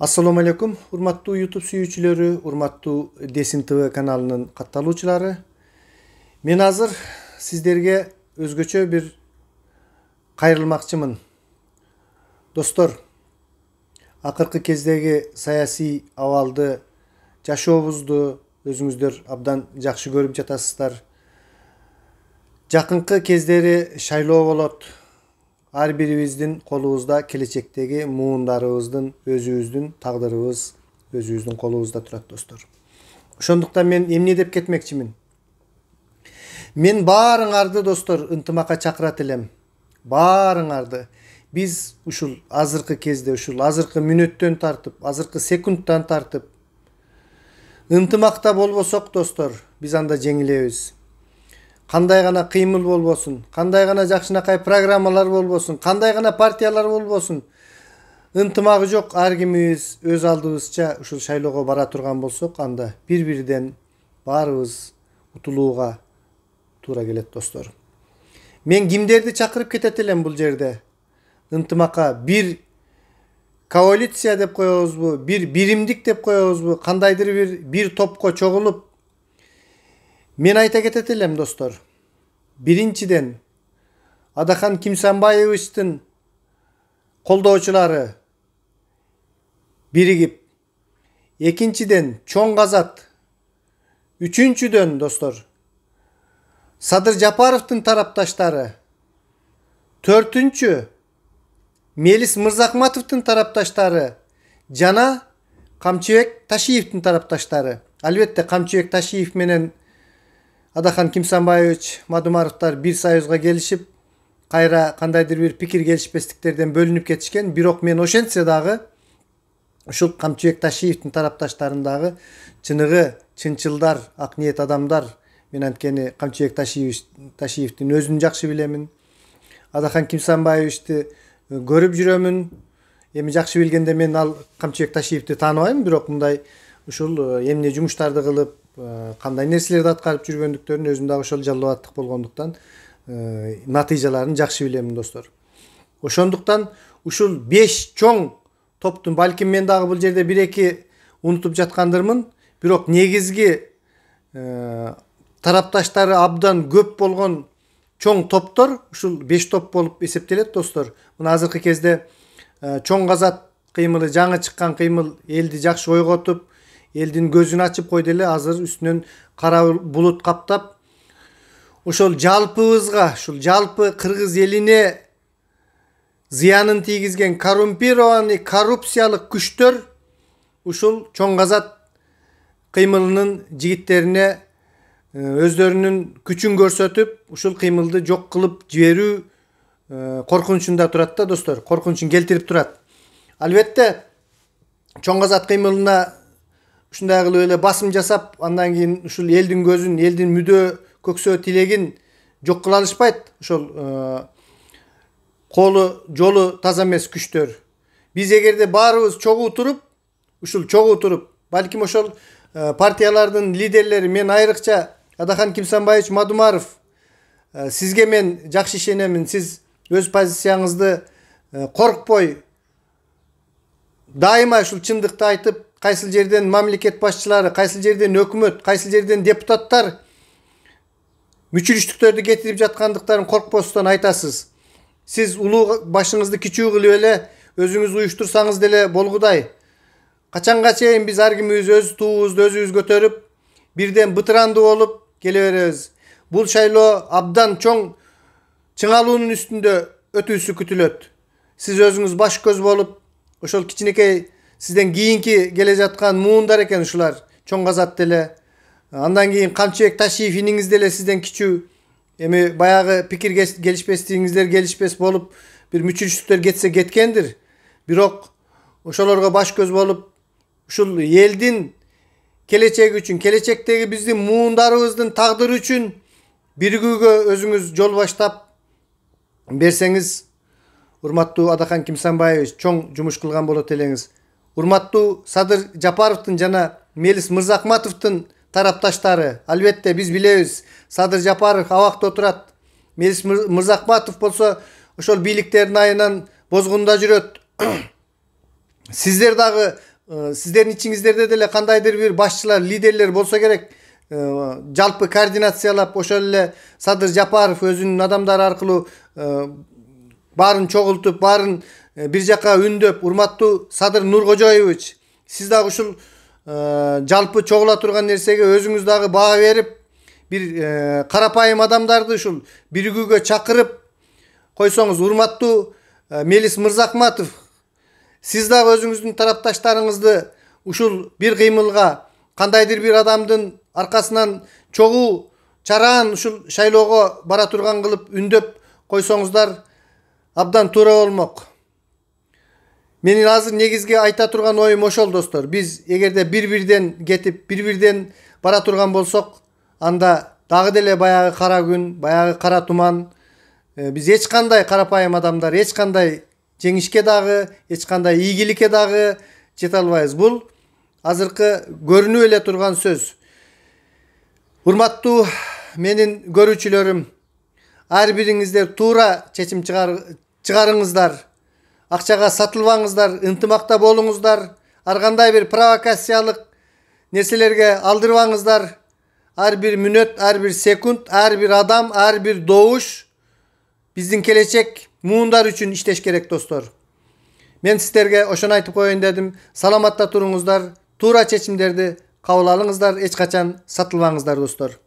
Assalamu alaikum, урматтуу YouTube сүйүүчүлөрү, урматтуу Десин ТВ каналынын катталуучулары. Мен азыр сиздерге өзгөчө бир кайрылмакчымын. Достор, акыркы кездеги саясий абалды, жашообузду өзүңүздөр абдан жакшы көрүп жатасыздар. Жакынкы кездери шайлоо болот. Ар бирибиздин колубузда келечектеги муундарыбыздын, өзүбүздүн тагдырыбыз өзүбүздүн колубузда турат, достор. Ошондуктан мен эмне деп кетмекчимин? Мен баарыңарды, достор, ынтымакка чакырат элем. Баарыңарды. Биз ушул азыркы кезде, ушул азыркы мүнөттөн тартып, азыркы секундтан тартып ынтымакта болбосок, достор, биз анда жеңилебиз. Кандай гана кыймыл болбосун, кандай гана жакшынакай программалар болбосун, кандай гана партиялар болбосун, ынтымагы жок ар кимибиз өз алдыбызча ушул шайлоого бара турган болсок, анда бири-бириден баарыбыз утулууга туура келет, достор. Мен кимдерди чакырып кетет элем бул жерде? Ынтымакка бир коалиция деп коебузбу, бир биримдик деп коебузбу, кандайдыр бир топко чогулуп мен айта кетет элем, достор. Биринчиден, Адахан Кимсанбаевичтин колдоочулары биригип, экинчиден Чоң Казат, үчүнчүдөн, достор, Садыр Жапаровдун тарапташтары, төртүнчү Мелис Мырзахматовдун тарапташтары жана Камчыбек Ташиевдин тарапташтары. Албетте Камчыбек Ташиев менен Адахан Кимсанбаевич Мадумаровдор бир союзга келишип, кайра кандайдыр бир пикир келишпестиктерден бөлүнүп кетишкен. Бирок мен ошентсе дагы ушул Камчыбек Ташиевдин тарапташтарын дагы чыныгы чынчылдар, ак ниет адамдар. Мен анткени Камчыбек Ташиевдин өзүн жакшы билемин. Адахан Кимсанбаевичти көрүп жүрөмүн. Эми жакшы билгенде мен ал Камчыбек Ташиевди тааныбайм, бирок мындай ушул эмне жумуштарды кылып, кандай нерселерди аткарып жүргөндүктөрүн өзүм дагы ошол жалал абадтык болгондуктан натыйжаларын жакшы билемин, достор. Ошондуктан ушул 5 чоң топтун, балким мен дагы бул жерде 1-2 унутуп жаткандырмын, бирок негизги тарапташтары абдан көп болгон чоң топтор ушул 5 топ болуп эсептелет, достор. Мына азыркы кезде Чоң Казат кыймылы, жаңы чыккан кыймыл элди жакшы ойготуп, элдин көзүн ачып койду эле. Азыр үстүнөн кара булут каптап, ошол жалпыбызга, ушул жалпы кыргыз элине зыянын тийгизген коррумпированный, коррупциялык күчтөр ушул Чоң Казат кыймылынын жигиттерине өздөрүнүн күчүн көрсөтүп, ушул кыймылды жок кылып жиберүү коркунучунда турат да, достор. Коркунучун келтирип турат. Албетте Чоң Казат кыймылына ушундай кылып эле басым жасап, андан кийин ушул элдин көзүн, элдин мүдө көксөө тилегин жок кыла алышпайт. Ошол колу, жолу таза эмес күчтөр. Биз эгерде баарыбыз чогуу туруп, балким ошол партиялардын лидерлери, мен айрыкча Адахан Кимсанбаевич Мадумаров, сизге мен жакшы ишенемин. Сиз өз позицияңызды коркпой, дайыма ушул чындыкты айтып, кайсыл жерден мамлекет башчылары, кайсыл жерден өкмөт, кайсыл жерден депутаттар мүчүрүштүктөрдү кетирип жаткандыктарын коркпостон айтасыз. Сиз улуу башыңызды кичүү кылып эле өзүңүз уюштурсаңыз деле болгудай. Качанга чейин биз ар кимибиз өз туубузду өзүбүз көтөрүп, бирден бытырандуу болуп келе беребиз. Бул шайлоо абдан чоң чыңалуунун үстүндө өтүүсү күтүлөт. Сиз өзүңүз баш көз болуп, ошол кичинекей сизден кийинки келе жаткан муундар экен ушулар. Чоң Казат деле, андан кийин Камчыбек Ташиев иниңиз деле сизден кичүү. Эми баягы пикир келишпестигиңиздер келишпес болуп, бир мүчүрүштүктөр кетсе кеткендир. Бирок ошолорго баш көз болуп, ушул элдин келечеги үчүн, келечектеги биздин муундарыбыздын тагдыры үчүн биригүүгө өзүңүз жол баштап берсеңиз, урматтуу Адахан Кимсанбаевич, чоң жумуш кылган болот элеңиз. Урматтуу Садыр Жапаровдун жана Мелис Мырзахматовдун тарапташтары, албетте биз билебиз, Садыр Жапаров абакта отурат. Мелис Мырзахматов болсо ошол бийликтердин айынан бозгунда жүрөт. Сиздер дагы Sizlerin içinizlerde delе kandaydır bir başçılar, liderler bolsa gerek. Jalpy koordinatsiyalap oşo эле Sadır Japarov özünün adamdары arkылуу баарын чогултуп, баарын bir жака үндөп, урматтуу Sadır Nurkojoyevich, siz dagы ушул жалпы чогула турган нерсеге өзүңүз дагы баа берип, bir карапайым адамдарды ушул биригүүгө чакырып койсоңуз, урматтуу Melis Mırzakmatov, siz dagы өзүңүздүн тарапташтарыңызды ушул bir кыймылга, кандайдыр bir адамдын аркасынан чогуу чараан ушул шайлоого бара турган кылып үндөп койсоңуздар абдан туура болмок. Менин азыр негизги айта турган оюм ошол достор. Биз эгерде бир-бирден кетип, бир-бирден бара турган болсок, анда дагы деле баягы кара күн, баягы кара туман, биз эч кандай карапайым адамдар, эч кандай жеңишке дагы, эч кандай ийгиликке дагы жете албайбыз. Бул азыркы көрүнүп эле турган сөз. Урматтуу менин көрүүчүлөрүм, ар бириңиздер туура чечим чыгарыңыздар. Акчага сатылбаңыздар, ынтымакта болуңуздар. Ар кандай бир провокациялык нерселерге алдырбаңыздар. Ар бир мүнөт, ар бир секунд, ар бир адам, ар бир добуш биздин келечек муундар үчүн иштеш керек достор. Мен сиздерге ошону айтып коеюн дедим. Саламатта туруңуздар, туура чечимдерди кабыл алыңыздар, эч качан сатылбаңыздар достор.